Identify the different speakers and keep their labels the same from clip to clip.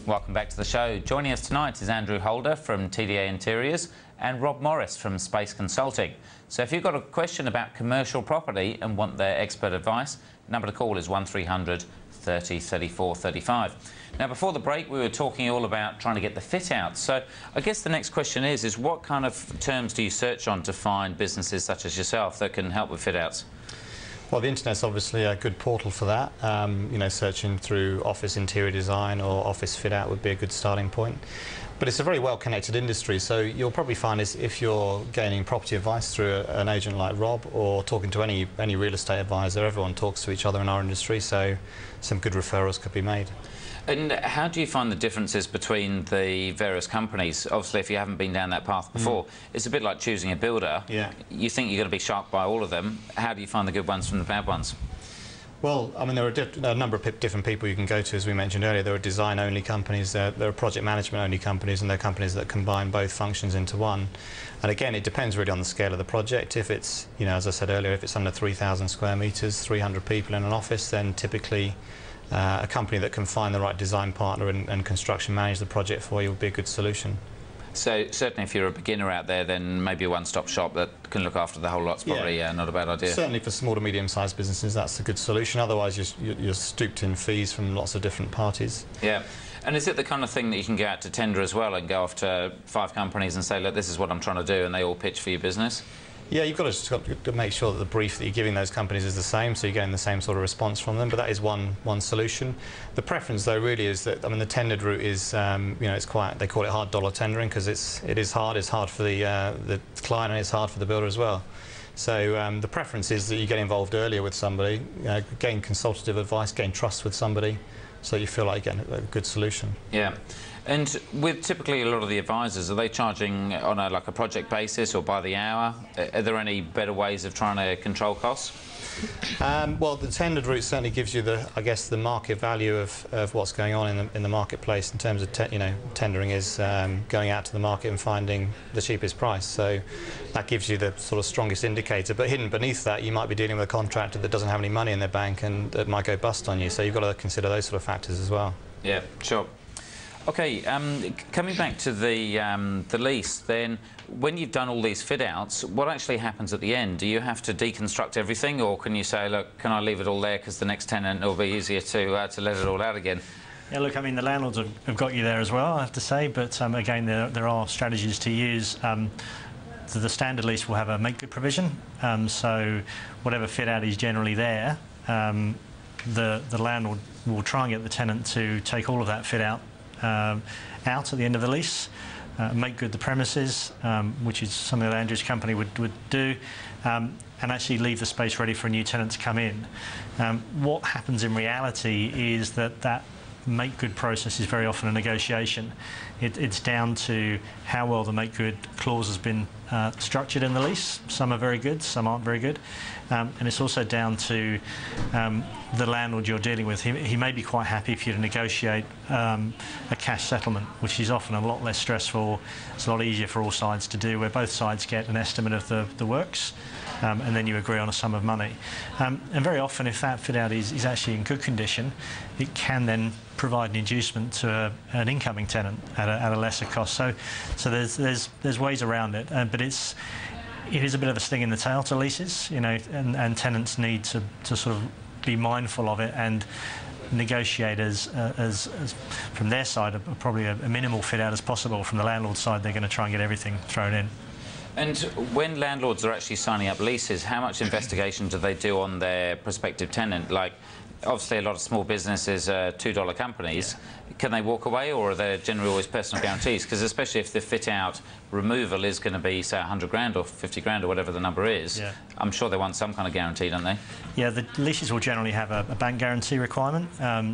Speaker 1: Welcome back to the show. Joining us tonight is Andrew Holder from TDA Interiors and Rob Morris from Space Consulting. So if you've got a question about commercial property and want their expert advice, the number to call is 1300 30 34 35. Now, before the break, we were talking all about trying to get the fit out. So I guess the next question is what kind of terms do you search on to find businesses such as yourself that can help with fit outs?
Speaker 2: Well, the internet's obviously a good portal for that. You know, searching through office interior design or office fit out would be a good starting point. But it's a very well connected industry, so you'll probably find is if you're gaining property advice through an agent like Rob or talking to any real estate advisor, everyone talks to each other in our industry, so some good referrals could be made.
Speaker 1: And how do you find the differences between the various companies? Obviously, if you haven't been down that path before, it's a bit like choosing a builder.
Speaker 2: Yeah.
Speaker 1: You think you're going to be shocked by all of them. How do you find the good ones from the bad ones?
Speaker 2: Well, I mean, there are a number of different people you can go to, as we mentioned earlier. There are design-only companies, there are project management-only companies, and there are companies that combine both functions into one. And again, it depends really on the scale of the project. If it's, you know, as I said earlier, if it's under 3,000 square metres, 300 people in an office, then typically a company that can find the right design partner and construction manage the project for you would be a good solution.
Speaker 1: So certainly if you're a beginner out there, then maybe a one-stop shop that can look after the whole lot's probably not a bad idea.
Speaker 2: Certainly for small to medium-sized businesses, that's a good solution. Otherwise, you're stooped in fees from lots of different parties.
Speaker 1: Yeah. And is it the kind of thing that you can go out to tender as well and go off to 5 companies and say, look, this is what I'm trying to do, and they all pitch for your business? Yeah,
Speaker 2: you've got to make sure that the brief that you're giving those companies is the same, so you're getting the same sort of response from them. But that is one solution. The preference, though, really is that, I mean, the tendered route is, you know, it's quite, they call it hard dollar tendering because it is hard. It's hard for the client and it's hard for the builder as well. So the preference is that you get involved earlier with somebody, gain consultative advice, gain trust with somebody, so you feel like you're getting a good solution. Yeah.
Speaker 1: And with typically a lot of the advisors, are they charging on a project basis or by the hour? Are there any better ways of trying to control costs?
Speaker 2: Well, the tendered route certainly gives you I guess the market value of what's going on in the marketplace in terms of tendering is going out to the market and finding the cheapest price. So that gives you the sort of strongest indicator. But hidden beneath that, you might be dealing with a contractor that doesn't have any money in their bank and that might go bust on you. So you've got to consider those sort of factors as well.
Speaker 1: Yeah, sure. Okay, coming back to the lease, then when you've done all these fit-outs, what actually happens at the end? Do you have to deconstruct everything, or can you say, look, can I leave it all there because the next tenant will be easier to let it all out again?
Speaker 3: Yeah, look, I mean, the landlords have got you there as well, I have to say, but again, there are strategies to use. The standard lease will have a make-good provision, so whatever fit-out is generally there, the landlord will try and get the tenant to take all of that fit-out out at the end of the lease, make good the premises, which is something that Andrew's company would do, and actually leave the space ready for a new tenant to come in. What happens in reality is that make good process is very often a negotiation. It's down to how well the make good clause has been structured in the lease. Some are very good, some aren't very good, and it's also down to the landlord you're dealing with. He may be quite happy for you to negotiate a cash settlement, which is often a lot less stressful. It's a lot easier for all sides to do, where both sides get an estimate of the works, and then you agree on a sum of money. And very often, if that fit out is actually in good condition, it can then provide an inducement to an incoming tenant at a lesser cost. So there's ways around it, but it is a bit of a sting in the tail to leases, you know, and tenants need to sort of be mindful of it and negotiate as from their side probably a minimal fit out as possible. From the landlord's side, they're going to try and get everything thrown in.
Speaker 1: And when landlords are actually signing up leases, how much investigation do they do on their prospective tenant? Like, obviously a lot of small businesses are $2 companies. Yeah. Can they walk away, or are there generally always personal guarantees? Because especially if the fit-out removal is going to be, say, 100 grand or 50 grand or whatever the number is, yeah, I'm sure they want some kind of guarantee, don't they? Yeah, the leases will generally have a bank guarantee requirement.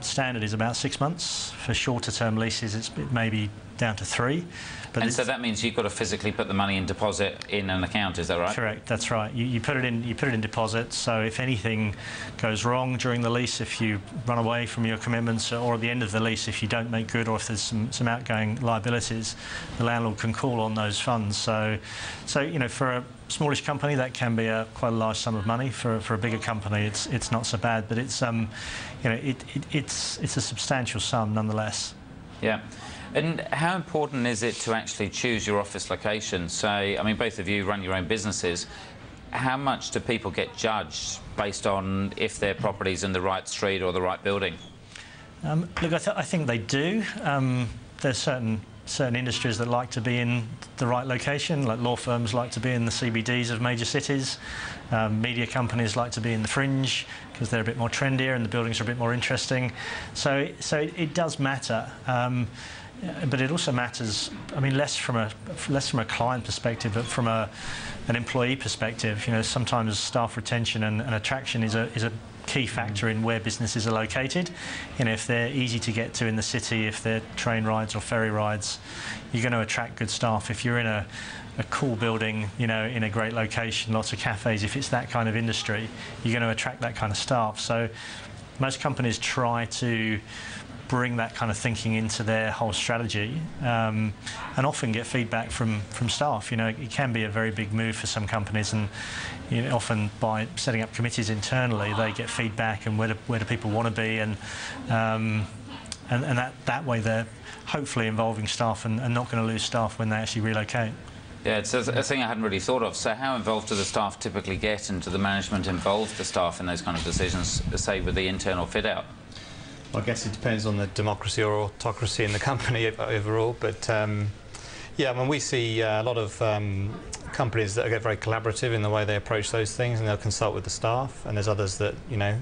Speaker 1: Standard is about 6 months. For shorter-term leases, it may be down to 3. But and so that means you've got to physically put the money in deposit in an account, is that right?
Speaker 3: Correct, that's right. You put it in deposit, so if anything goes wrong during the lease, if you run away from your commitments, or at the end of the lease if you don't make good, or if there's some outgoing liabilities, the landlord can call on those funds. So you know, for a smallish company that can be quite a large sum of money. For a bigger company it's not so bad, but it's you know, it's a substantial sum nonetheless.
Speaker 1: Yeah. And how important is it to actually choose your office location? So, I mean, both of you run your own businesses. How much do people get judged based on if their property's in the right street or the right building?
Speaker 3: Look, I think they do. There's certain industries that like to be in the right location, like law firms like to be in the CBDs of major cities. Media companies like to be in the fringe because they're a bit more trendier and the buildings are a bit more interesting. So it does matter. But it also matters, I mean, less from a client perspective, but from an employee perspective. You know, sometimes staff retention and attraction is a key factor in where businesses are located. You know, if they're easy to get to in the city, if they're train rides or ferry rides, you're going to attract good staff. If you're in a cool building, you know, in a great location, lots of cafes, if it's that kind of industry, you're going to attract that kind of staff. So most companies try to bring that kind of thinking into their whole strategy, and often get feedback from staff. You know, it can be a very big move for some companies, and you know, often by setting up committees internally, they get feedback and where do people want to be, and that way they're hopefully involving staff and not going to lose staff when they actually relocate.
Speaker 1: Yeah, it's a thing I hadn't really thought of. So how involved do the staff typically get, and do the management involve the staff in those kind of decisions, say with the internal fit-out?
Speaker 2: I guess it depends on the democracy or autocracy in the company overall, but yeah, I mean, we see a lot of companies that get very collaborative in the way they approach those things, and they'll consult with the staff, and there's others that, you know,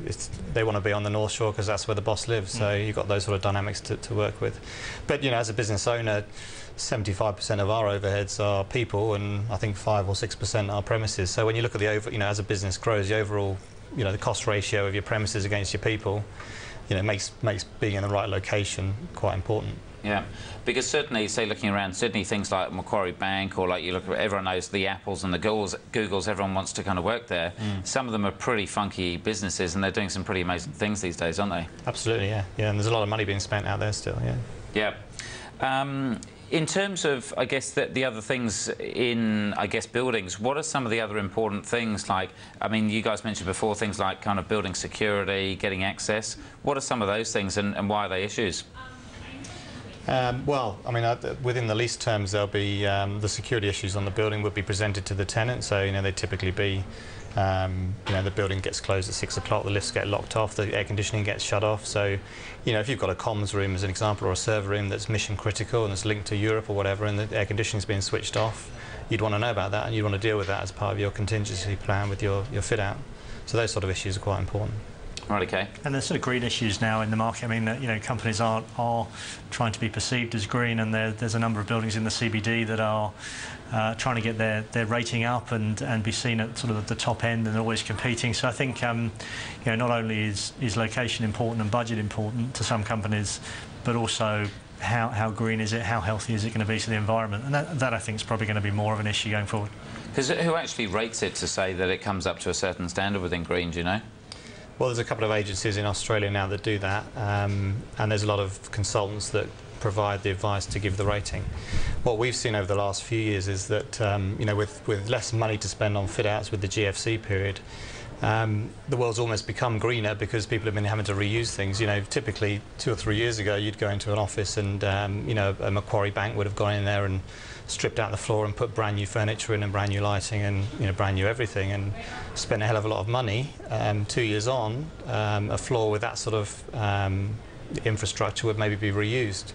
Speaker 2: they want to be on the North Shore because that's where the boss lives, so you've got those sort of dynamics to work with. But, you know, as a business owner, 75% of our overheads are people, and I think 5 or 6% are premises. So when you look at you know, as a business grows, the overall, you know, the cost ratio of your premises against your people, you know, makes being in the right location quite important.
Speaker 1: Yeah, because certainly, say, looking around Sydney, things like Macquarie Bank, or like you look at, everyone knows the Apples and the Googles, everyone wants to kind of work there. Some of them are pretty funky businesses, and they're doing some pretty amazing things these days, aren't they?
Speaker 2: Absolutely, yeah. Yeah, and there's a lot of money being spent out there still, yeah.
Speaker 1: Yeah. In terms of, I guess, the other things in, I guess, buildings, what are some of the other important things? Like, I mean, you guys mentioned before things like kind of building security, getting access. What are some of those things, and why are they issues?
Speaker 2: Well, I mean, within the lease terms, there'll be the security issues on the building would be presented to the tenant. So, you know, they'd typically be, you know, the building gets closed at 6 o'clock, the lifts get locked off, the air conditioning gets shut off. So, you know, if you've got a comms room, as an example, or a server room that's mission critical and it's linked to Europe or whatever, and the air conditioning's being switched off, you'd want to know about that, and you'd want to deal with that as part of your contingency plan with your fit out. So those sort of issues are quite important.
Speaker 1: Right, okay.
Speaker 3: And there's sort of green issues now in the market. I mean, you know, companies are trying to be perceived as green, and there's a number of buildings in the CBD that are trying to get their rating up and be seen at sort of the top end, and always competing. So I think, you know, not only is location important and budget important to some companies, but also how green is it, how healthy is it going to be to the environment, and that I think is probably going to be more of an issue going forward.
Speaker 1: Because who actually rates it to say that it comes up to a certain standard within green, do you know?
Speaker 2: Well, there's a couple of agencies in Australia now that do that, and there's a lot of consultants that provide the advice to give the rating. What we've seen over the last few years is that, you know, with less money to spend on fit-outs with the GFC period, the world's almost become greener because people have been having to reuse things. You know, typically 2 or 3 years ago, you'd go into an office and, you know, a Macquarie Bank would have gone in there and stripped out the floor and put brand new furniture in and brand new lighting and, you know, brand new everything, and spent a hell of a lot of money. 2 years on, a floor with that sort of infrastructure would maybe be reused.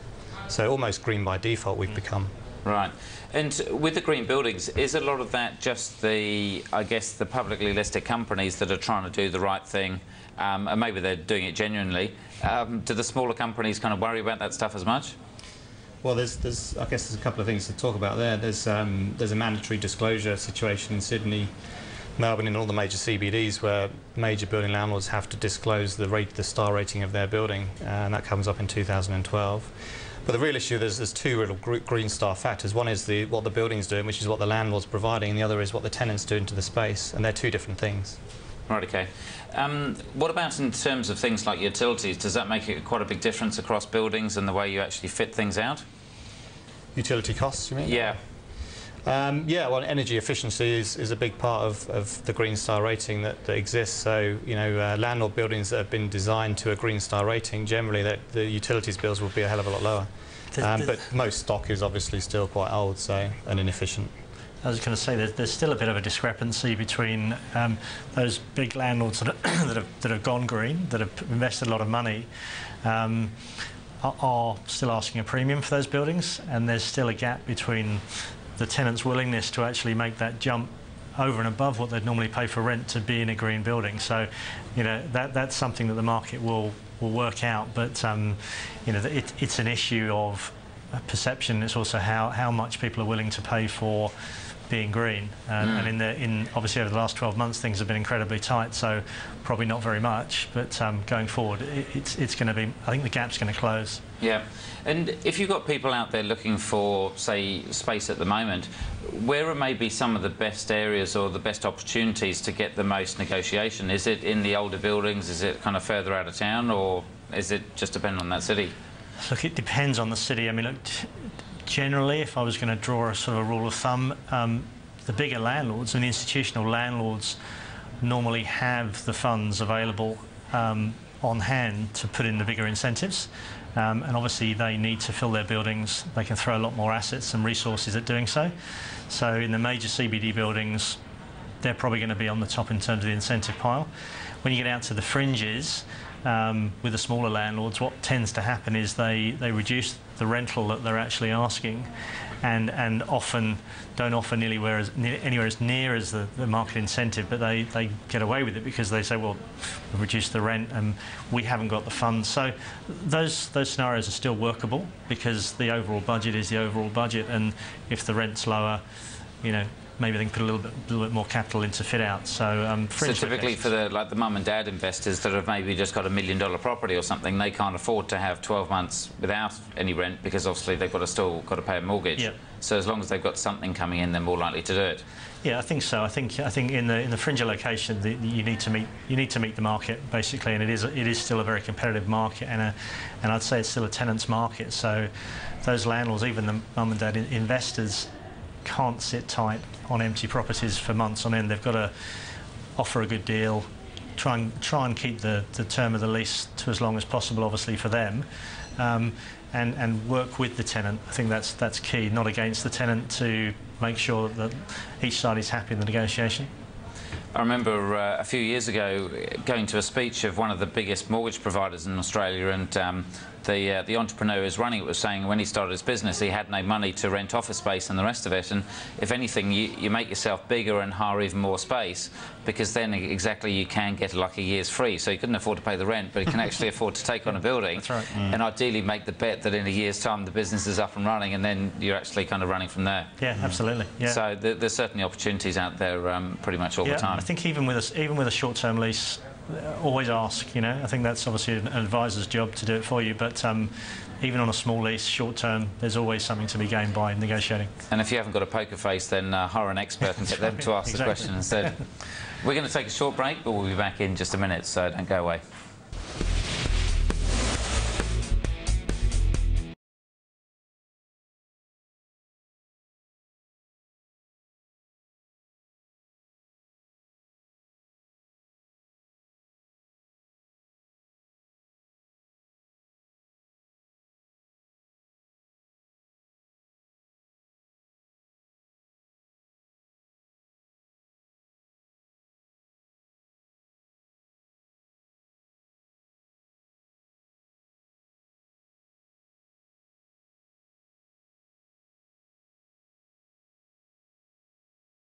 Speaker 2: So almost green by default we've become.
Speaker 1: Right. And with the green buildings, is a lot of that just the, I guess, the publicly listed companies that are trying to do the right thing, and maybe they're doing it genuinely? Do the smaller companies kind of worry about that stuff as much?
Speaker 2: Well, I guess there's a couple of things to talk about there. There's a mandatory disclosure situation in Sydney, Melbourne, and all the major CBDs where major building landlords have to disclose the star rating of their building, and that comes up in 2012. But the real issue, there's two real green star factors. One is what the building's doing, which is what the landlord's providing, and the other is what the tenant's doing to the space, and they're two different things.
Speaker 1: Right, okay. What about in terms of things like utilities? Does that make quite a big difference across buildings and the way you actually fit things out?
Speaker 2: Utility costs, you mean?
Speaker 1: Yeah.
Speaker 2: Yeah, well, energy efficiency is a big part of the Green Star rating that exists. So, you know, landlord buildings that have been designed to a Green Star rating, generally the utilities bills will be a hell of a lot lower. But most stock is obviously still quite old, so, and inefficient.
Speaker 3: I was going to say there's still a bit of a discrepancy between those big landlords that have gone green, that have invested a lot of money, are still asking a premium for those buildings, and there's still a gap between the tenant's willingness to actually make that jump over and above what they'd normally pay for rent to be in a green building. So, you know, that's something that the market will work out. But you know, it's an issue of perception. It's also how much people are willing to pay for being green. And obviously over the last 12 months things have been incredibly tight, so probably not very much. But going forward, it's going to be. I think the gap's going to close. Yeah.
Speaker 1: And if you've got people out there looking for, say, space at the moment, where are maybe some of the best areas or the best opportunities to get the most negotiation? Is it in the older buildings? Is it kind of further out of town, or is it just depend on that city?
Speaker 3: Look, it depends on the city. I mean, look, generally, if I was going to draw a sort of rule of thumb, the bigger landlords and the institutional landlords normally have the funds available on hand to put in the bigger incentives. And obviously they need to fill their buildings. They can throw a lot more assets and resources at doing so. So in the major CBD buildings, they're probably going to be on the top in terms of the incentive pile. When you get out to the fringes, with the smaller landlords, what tends to happen is they reduce the rental that they're actually asking, and often don't offer anywhere as near as the market incentive, but they get away with it because they say, well, we've reduced the rent and we haven't got the funds. So those scenarios are still workable because the overall budget is the overall budget, and if the rent's lower, you know, maybe they can put a little bit more capital into fit out. So,
Speaker 1: so typically for the mum and dad investors that have maybe just got $1 million property or something, they can't afford to have 12 months without any rent because obviously they've still got to pay a mortgage.
Speaker 3: Yep.
Speaker 1: So as long as they've got something coming in, they're more likely to do it.
Speaker 3: Yeah, I think so. I think in the fringe location, you need to meet the market basically, and it is still a very competitive market, and I'd say it's still a tenant's market. So those landlords, even the mum and dad investors, can't sit tight on empty properties for months on end. They've got to offer a good deal, try and keep the term of the lease to as long as possible, obviously for them, and work with the tenant. I think that's key, not against the tenant, to make sure that each side is happy in the negotiation.
Speaker 1: I remember a few years ago going to a speech of one of the biggest mortgage providers in Australia, and the entrepreneur who was running it was saying when he started his business he had no money to rent office space and the rest of it, and if anything you make yourself bigger and hire even more space, because then exactly you can get like a year's free. So he couldn't afford to pay the rent, but he can actually afford to take on a building. That's right. And ideally make the bet that in a year's time the business is up and running, and then you're actually kind of running from there.
Speaker 3: Yeah, absolutely. Yeah.
Speaker 1: So there's certainly opportunities out there pretty much all the time.
Speaker 3: I think even with a short-term lease, always ask. You know, I think that's obviously an advisor's job to do it for you, but even on a small lease, short-term, there's always something to be gained by negotiating.
Speaker 1: And if you haven't got a poker face, then hire an expert and get them to ask the question instead. We're going to take a short break, but we'll be back in just a minute, so don't go away.